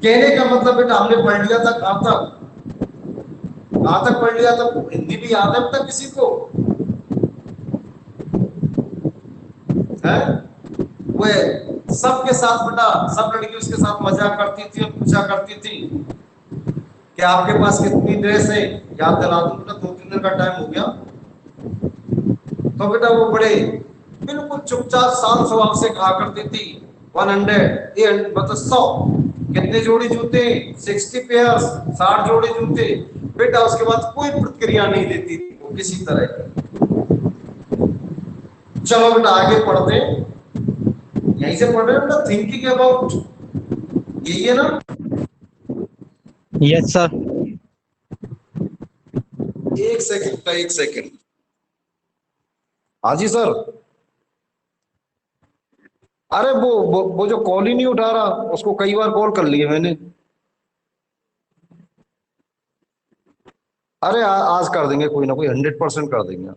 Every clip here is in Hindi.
कहने का मतलब बेटा हमने पढ़ लिया था कहां तक पढ़ लिया था? हिंदी भी याद है बेटा किसी को है? वो सबके साथ बेटा, सब लड़की उसके साथ मजाक करती थी और पूछा करती थी कि आपके पास कितनी ड्रेस है? याद दिला दूं बेटा, 2-3 दिन का टाइम हो गया। तो बेटा वो बड़े बिल्कुल चुपचाप शांत स्वभाव से कहा करती थी 100 मतलब 100 कितने जोड़ी जूते? 60 पेयर, 60 जोड़ी जूते। बेटा उसके बाद कोई प्रतिक्रिया नहीं देती थी वो किसी तरह की। चलो बेटा आगे पढ़ते, यहीं से पढ़ रहे हो ना, थिंकिंग अबाउट, यही है ना? Yes sir. एक सेकंड का, एक सेकंड। हाँ जी सर। अरे वो जो कॉल ही नहीं उठा रहा, उसको कई बार कॉल कर लिया मैंने। अरे आज कर देंगे, कोई ना कोई 100% कर देंगे।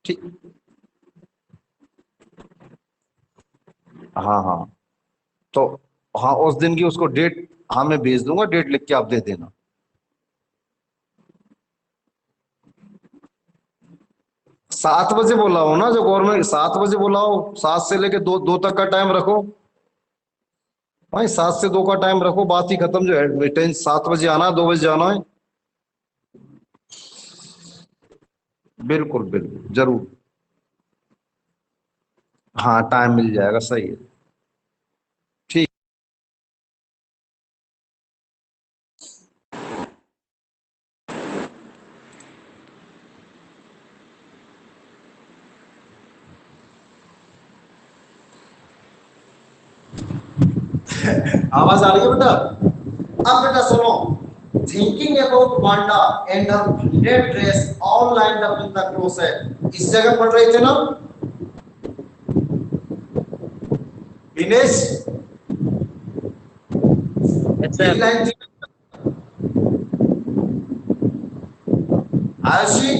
ठीक। हाँ हाँ। तो हाँ उस दिन की उसको डेट, हाँ मैं भेज दूंगा, डेट लिख के आप दे देना। 7 बजे बोला हो ना, जो गवर्नमेंट 7 बजे बोला हो, 7 से लेके 2 तक का टाइम रखो भाई, 7 से 2 का टाइम रखो, बात ही खत्म। जो है 7 बजे आना है, 2 बजे जाना है। बिल्कुल बिल्कुल जरूर। हाँ टाइम मिल जाएगा, सही है। ठीक। आवाज आ रही है बेटा? अब बेटा सुनो, thinking about Wanda and her blue dresses all lined up in the closet, इस जगह पढ़ रहे थे ना दिनेश? यस यही सर। लाइन थी आयुषी?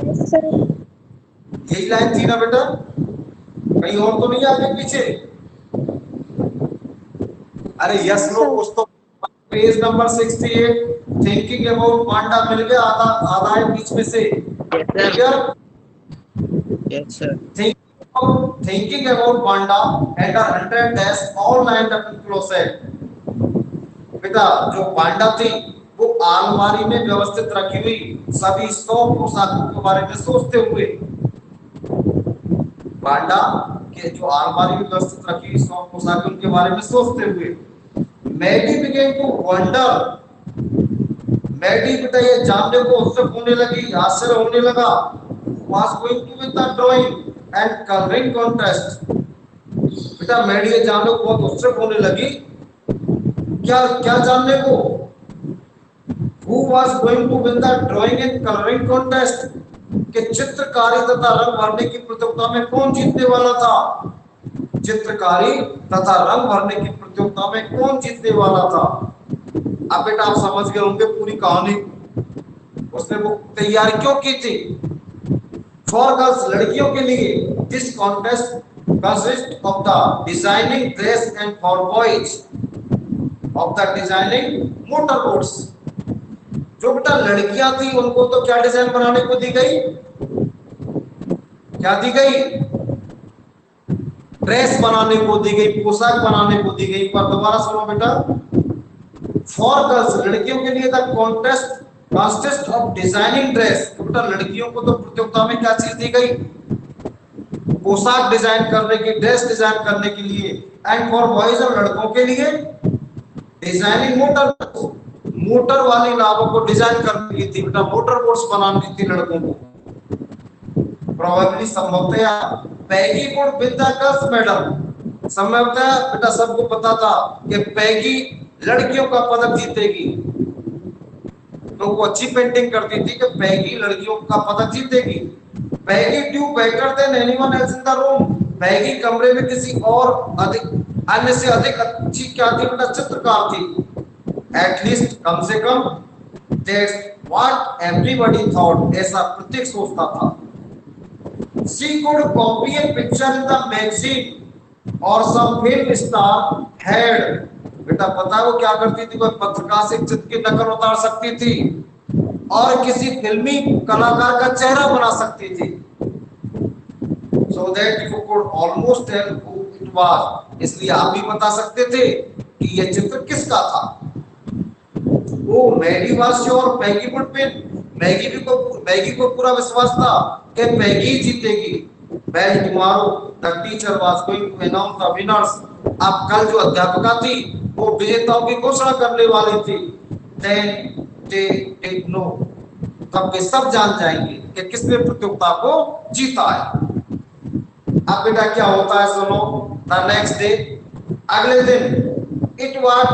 Yes sir. यही लाइन थी ना बेटा? कहीं और तो नहीं आगे पीछे? अरे यस नो नो सर। कुछ तो। Page number 68, thinking about panda मिल गया, आधा आधा है बीच में से। यस मिल सर। गया? Yes sir. Thinking about panda and 100 dash all lined up in closet। बेटा जो पांडा थी वो अलमारी में व्यवस्थित रखी हुई सभी 100 पोशाकों के बारे में सोचते हुए, पांडा के जो अलमारी में व्यवस्थित रखी हुई 100 पोशाकों के बारे में सोचते हुए, Maddie began to wonder, Maddie बेटा ये जानने को उत्सुक होने लगी, आश्चर्य होने लगा, was going to with the drawing and coloring contest। बेटा मैडी ये जानने को बहुत उत्सुक होने लगी, क्या क्या जानने को? Who was going to win the drawing and coloring contest, कि चित्रकारी तथा रंग भरने की प्रतियोगिता में कौन जीतने वाला था? चित्रकारी तथा रंग भरने की प्रतियोगिता में कौन जीतने वाला था? अब बेटा आप समझ गए होंगे पूरी कहानी, उसने वो तैयारी क्यों की थी? फॉर गर्ल्स, लड़कियों के लिए, this contest consist of the designing dress and for boys of the designing motor boats. जो बेटा लड़कियां थी उनको तो क्या डिजाइन बनाने को दी गई? क्या दी गई? ड्रेस बनाने को दी गई, पोशाक बनाने को दी गई। पर दोबारा सुनो बेटा, फॉर गर्ल्स, लड़कियों के लिए the contest consist of designing dress, तो बेटा लड़कियों को तो प्रतियोगिता में क्या चीज दी गई? पोशाक डिजाइन करने की, ड्रेस डिजाइन करने के लिए। एंड फॉर बॉयज, और लड़कों के लिए डिजाइनिंग मोटर, मोटर वाली नावों को डिजाइन करने की थी बेटा, मोटर बोट्स बनानी थी लड़कों को। प्रोबेबली संभवतया Peggy would win the girls medal, संभवतया बेटा सबको पता था कि पैगी लड़कियों का पदक जीतेगी, तो वो अच्छी पेंटिंग करती थी कि पैगी लड़कियों का पदक जीतेगी। Peggy drew better than anyone else in the room, Peggy कमरे में किसी और अधिक, अन्य से अधिक अच्छी क्या थी बेटा? चित्रकार थी। एटलीस्ट कम से कम, दैट्स व्हाट एवरीबॉडी थॉट, ऐसा प्रत्येक सोचता था। She could copy a picture in the magazine, और सम फिल्म स्टार हैड, बेटा पता है वो क्या करती थी, कोई पत्रकार से चित्र की नकल उतार सकती थी और किसी फिल्मी कलाकार का चेहरा बना सकती थी, so that you could almost tell who it was, इसलिए आप भी बता सकते थे कि ये चित्र किसका था। वो Maggi was sure Maggi would win, Maggi को पूरा विश्वास था कि मैगी जीतेगी। Well, tomorrow the teacher was going to announce the winners, अब कल जो अध्यापिका थी वो विजेताओं की घोषणा करने वाली थी। Then they did know, तब वे सब जान जाएंगे कि किसने प्रतियोगिता को जीता है। अब बेटा क्या होता है सुनो, द नेक्स्ट डे, अगले दिन, इट वाज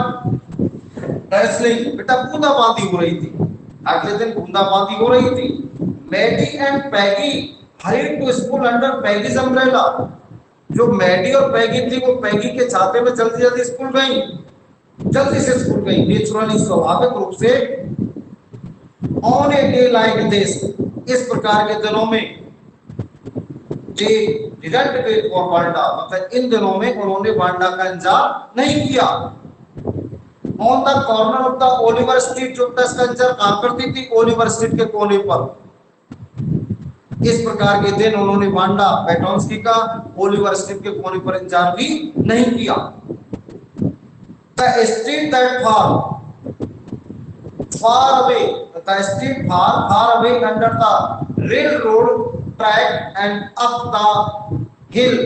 रेसलिंग, बेटा बूंदाबांदी हो रही थी, अगले दिन बूंदाबांदी हो रही थी। Maddie and Peggy hurried to school under Peggy's umbrella, जो मैडी और पैगी थी वो पैगी के छाते में जल्दी जल्दी स्कूल गई, जल्दी से स्कूल गई, नेचुरली स्वाभाविक रूप से। On a day like this, इस प्रकार के दिनों में, जे डिडंट वेट फॉर वांडा, मतलब इन दिनों में उन्होंने वांडा का इंतजार नहीं किया। On the corner of the Oliver street, जो इसका इंतजार कहां करती थी, ओलिवर स्ट्रीट के कोने पर। इस प्रकार के दिन उन्होंने वांडा पेटोंस्की का ओलिवर स्ट्रीट के कोने पर इंतजार भी नहीं किया। The street that far away, the street far away under the railroad track and up the hill,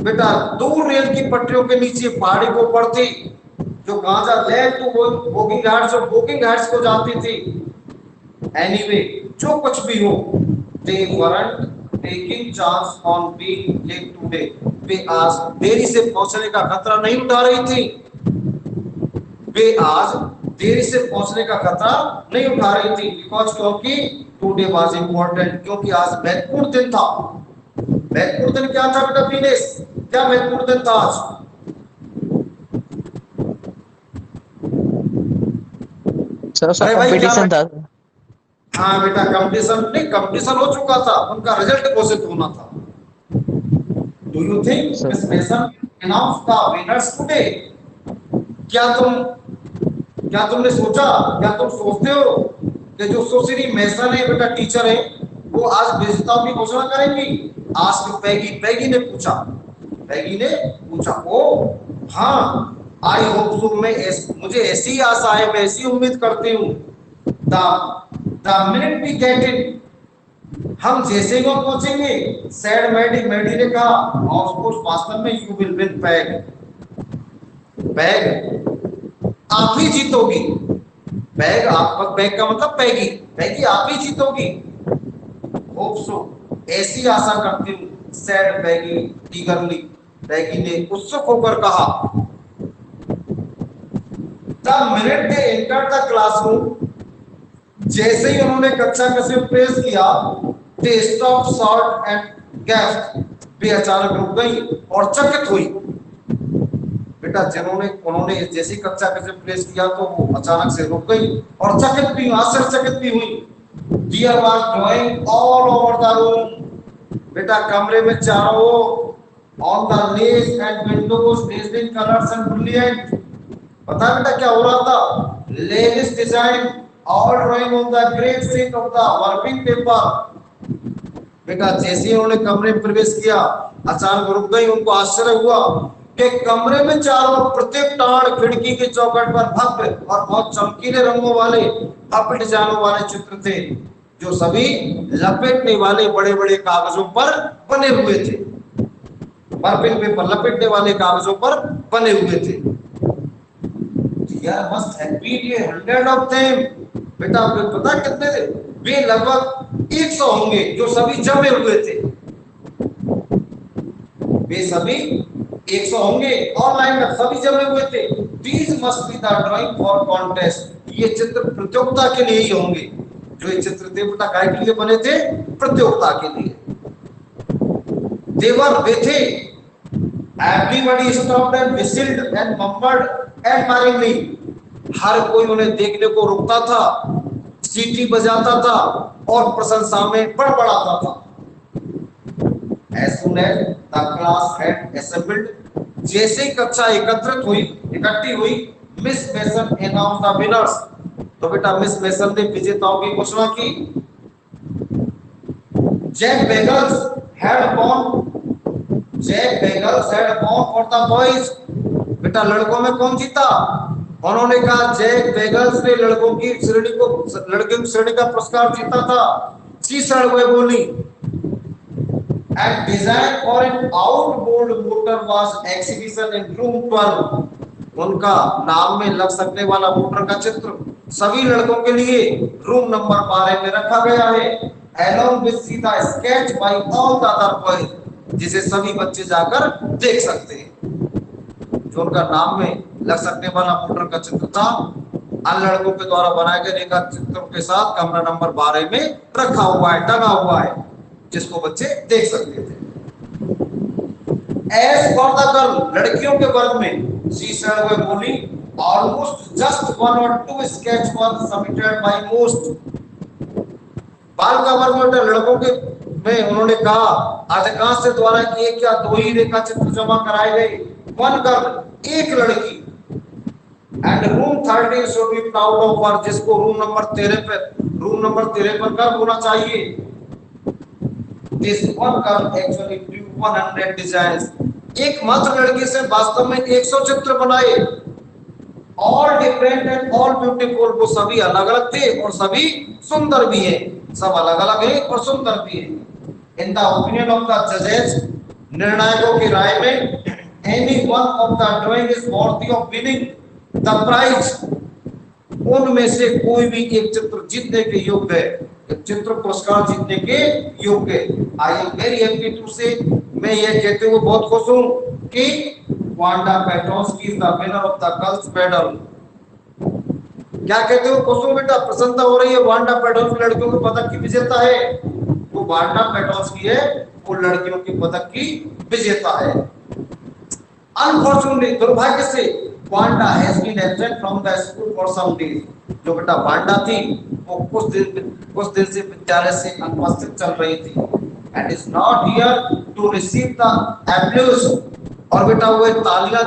बेटा दूर रेल की पटरियों के नीचे पहाड़ी को पड़ती, जो गांजा लेफ्ट टू वॉकिंग घाट्स और वॉकिंग घाट्स को जाती थी। एनीवे, जो कुछ भी हो, they weren't taking chance on being late today, वे आज देरी से पहुंचने का खतरा नहीं उठा रही थी, वे आज देरी से पहुंचने का खतरा नहीं उठा रही थी। बिकॉज, क्योंकि टुडे वाज इंपॉर्टेंट, क्योंकि आज महत्वपूर्ण दिन था। महत्वपूर्ण दिन क्या था बेटा दिनेश, क्या महत्वपूर्ण दिन था आज? सर उसका कंपटीशन था। हाँ बेटा, कंपटीशन हो चुका था, उनका रिजल्ट घोषित होना था। Do you think this nation announce the winners today? क्या तुमने सोचा, क्या तुम सोचते हो कि जो सुश्री मेसन है बेटा, टीचर है, वो आज विजेताओं की घोषणा करेंगी? आज की पैगी ने पूछा। ओ हाँ, आई होप सो, मुझे ऐसी आशा है, मैं ऐसी उम्मीद करती हूँ। The minute we get it, हम जैसे ही वहां पहुंचेंगे, सैड मैडी ने कहा, ऑफ कोर्स वास्तव में यू विल विन बैग, आप ही जीतोगी। बैग का मतलब पैगी आप ही जीतोगी। होप सो, ऐसी आशा करती हूँ, सैड पैगी ईगरली, पैगी ने उत्सुक होकर कहा। The minute they enter the classroom, जैसे ही उन्होंने कक्षा में प्रवेश किया, they stop short and gasp, वे अचानक रुक गई और चकित हुई। बेटा उन्होंने जैसी कक्षा में प्रवेश किया तो वो अचानक से रुक गई और चकित भी, आश्चर्यचकित भी हुई। There was drawing all over the room, बेटा कमरे में चारों ओर, on the walls and windows dazzling colors and brilliant, पता बेटा क्या हो रहा था? Lavish design, all drawing on the great sheet of the working paper। बेटा जैसे ही उन्होंने कमरे में प्रवेश किया, अचानक रुक गई, उनको आश्चर्य हुआ कि कमरे में चारों प्रत्येक टाड़ खिड़की की चौखट पर भव्य और बहुत चमकीले रंगों वाले, भव्य डिजाइनों वाले चित्र थे, जो सभी लपेटने वाले बड़े बड़े कागजों पर बने हुए थे, बर्फिल पेपर लपेटने वाले कागजों पर बने हुए थे। यार must have been 100 of them, बेटा आपको पता कितने थे? वे लगभग 100 होंगे, जो सभी जमे हुए थे। वे सभी 100 होंगे, ऑनलाइन में सभी जमे हुए थे। These must be the drawing for contest, ये चित्र प्रतियोगिता के लिए ही होंगे। जो ये चित्र थे बेटा काय के लिए बने थे? प्रतियोगिता के लिए। They were witty, everybody stopped and whistled and murmured admiringly, हर कोई उन्हें देखने को रुकता था, सीटी बजाता था और प्रशंसा में बड़बड़ाता था। As soon as the class had assembled. जैसे ही कक्षा इकट्ठी हुई, Miss Mason announce the winners. तो बेटा मिस मेसन ने विजेताओं की घोषणा की। Jack Beagles had won for the boys. बेटा लड़कों में कौन जीता? उन्होंने कहा जैक बेगल्स ने लड़कियों की श्रेणी का पुरस्कार जीता था। शीशड़ वे बोली। And design for an outboard motor was exhibition in room 12। उनका नाम में लग सकने वाला मोटर का चित्र सभी लड़कों के लिए रूम नंबर 12 में रखा गया है। Along with सीधा sketch by all the other boys, जिसे सभी बच्चे जाकर देख सकते हैं। जो उनका नाम में लग सकने वाला मोटर का चित्र था, अन्य लड़कों के द्वारा बनाए गए रेखा चित्रों के साथ कमरा नंबर 12 में रखा हुआ है, टंगा हुआ है, जिसको बच्चे देख सकते थे। As for the girl, लड़कियों के वर्ग में she said वे बोली, almost just 1 or 2 sketch was submitted by most। बाल का वर्ग में लड़कों के में उन्होंने कहा अधिकांश से द्वारा एक या दो ही रेखा चित्र जमा कराए गए। वन गर्ल, एक लड़की। And room 13 should be proud of her, जिसको रूम नंबर 13 पर गर्व होना चाहिए। This one girl actually drew 100 designs। एक मात्र लड़की से वास्तव में 100 चित्र बनाए। All different and all beautiful। वो सभी अलग अलग थे और सभी सुंदर भी है। सब अलग अलग है और सुंदर भी है। In the opinion of the judges, निर्णायकों की राय में any one of the drawing is worthy of winning the prize। उनमें से कोई भी एक चित्र जीतने के योग्य है, चित्र पुरस्कार जीतने के योग्य है। I am very happy to say, मैं ये कहते हुए बहुत खुश हूं कि Wanda Petrowski is the winner of the girls medal. क्या कहते हो? खुश हूं बेटा, प्रसन्नता हो रही है। वांडा पेट्रोस्की लड़कियों के पदक की विजेता है। वो वांडा पेट्रोस्की है, वो लड़कियों के पदक की विजेता है। अनफॉर्चुनेटली, दुर्भाग्य से, Wanda has been absent from the school for some days. जो बेटा वांडा थी वो कुछ दिन से विद्यालय से अनुपस्थित चल रही थी। And is not here to receive the applause. और बेटा वो तालियां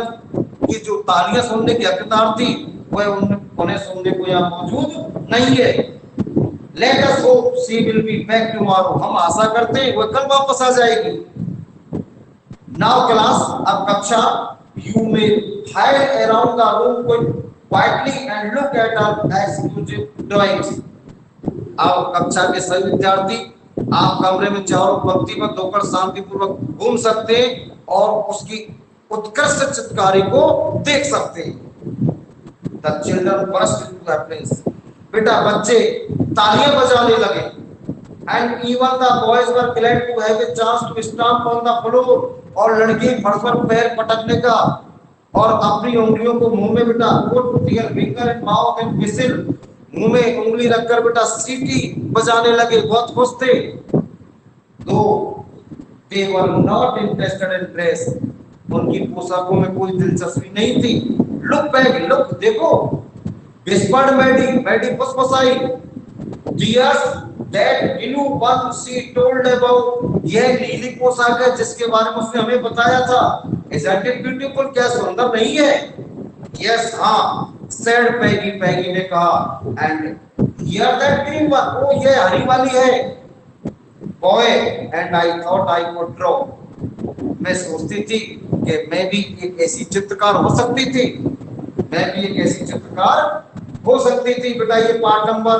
की जो तालियां सुनने की हकदार थी, वो उन्हें सुनने को यहाँ मौजूद नहीं है। Let us hope she will be back tomorrow. हम आशा करते हैं वो कल वापस आ जाएगी। नाउ क्लास, अब कक्षा, you may hide around the room quietly and look at our exclusive drawings। अब कक्षा के सभी विद्यार्थी आप कमरे में चारों पंक्तिबद्ध होकर शांतिपूर्वक घूम सकते हैं और उसकी उत्कृष्ट चित्रकारी को देख सकते हैं। The children burst into applause। बेटा बच्चे तालियां बजाने लगे। And even the boys were glad to have a chance to stamp on the floor। और लड़की फर्श पर पैर पटकने का और अपनी उंगलियों को मुंह में बेटा put their finger in mouth and whistle। मुंह में उंगली रखकर बेटा सीटी बजाने लगे, बहुत खुश थे। Though they were not interested in dress। उनकी पोशाकों में कोई दिलचस्पी नहीं थी। Look back, look, देखो। Whispered मैडी फुसफुसाई। Dears, that blue one she told about। यह नीली पोशाक है जिसके बारे में उसने हमें बताया था। Isn't it beautiful? क्या सुंदर नहीं है? Yes, हाँ, said पैगी ने कहा। And here that green one, वो ये हरी वाली है। Boy, and I thought I could draw। मैं सोचती थी कि मैं भी एक ऐसी चित्रकार हो सकती थी। बेटा ये पार्ट नंबर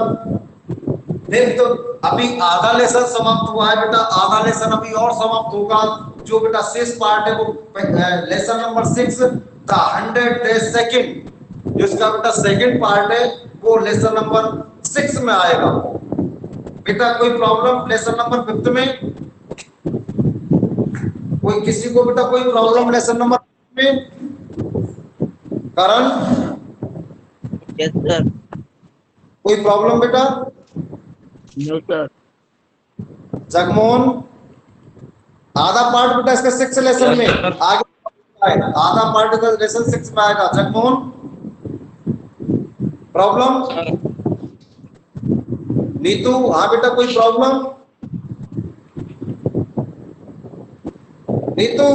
देख, तो अभी आधा लेसन समाप्त हुआ है बेटा, आधा लेसन अभी और समाप्त होगा। जो बेटा शेष पार्ट है वो lesson number 6 the 100 days second, जिसका बेटा सेकंड पार्ट है वो लेसन नंबर 6 में आएगा। बेटा कोई प्रॉब्लम लेसन नंबर 5 में? कोई किसी को बेटा कोई प्रॉब्लम लेसन नंबर में? Karan, yes sir. कोई प्रॉब्लम बेटा? No sir. जगमोहन, आधा पार्ट बेटा इसका 6 लेसन में आगे आधा पार्ट का लेसन 6 में आएगा। जगमोहन, प्रॉब्लम? नीतू, हाँ बेटा कोई प्रॉब्लम? नीतू,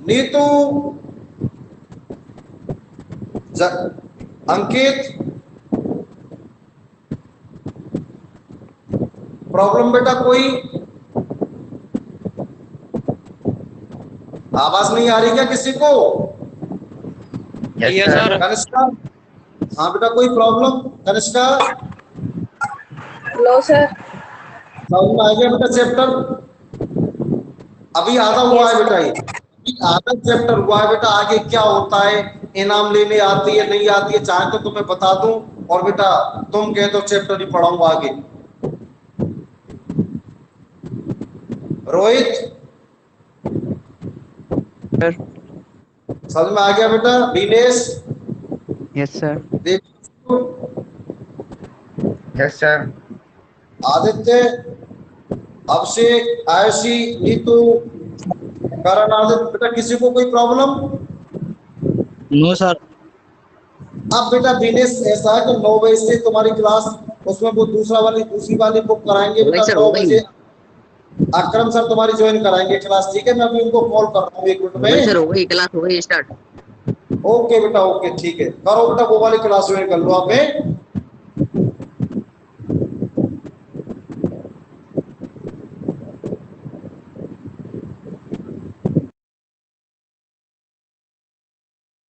नीतू, अंकित, प्रॉब्लम बेटा कोई? आवाज नहीं आ रही क्या किसी को? Yes sir. कनिष्का, हाँ बेटा कोई प्रॉब्लम? Kanishka, no sir. समझ में आ गया बेटा चैप्टर? अभी आधा हुआ है बेटा, ये अभी आधा चैप्टर हुआ है बेटा। आगे क्या होता है, इनाम लेने आती है नहीं आती है, चाहे तो तुम्हें बता दूं, और बेटा तुम कहे तो चैप्टर ही पढ़ाऊंगा आगे। रोहित, सर। समझ में आ गया बेटा? Dinesh, yes sir. देखो, यस सर। आदित्य, अभिषेक, आयुषी, नीतू, करण, आदित्य, बेटा किसी को कोई प्रॉब्लम? No sir. अब बेटा दिनेश ऐसा है कि 9 बजे से तुम्हारी क्लास, उसमें वो दूसरी वाली बुक कराएंगे बेटा 9 बजे। अक्रम सर तुम्हारी ज्वाइन कराएंगे क्लास, ठीक है? मैं अभी उनको कॉल कर रहा हूँ 1 मिनट में। सर हो गई क्लास, हो गई स्टार्ट। ओके बेटा, ओके ठीक है, करो बेटा वो वाली क्लास ज्वाइन कर लो आप।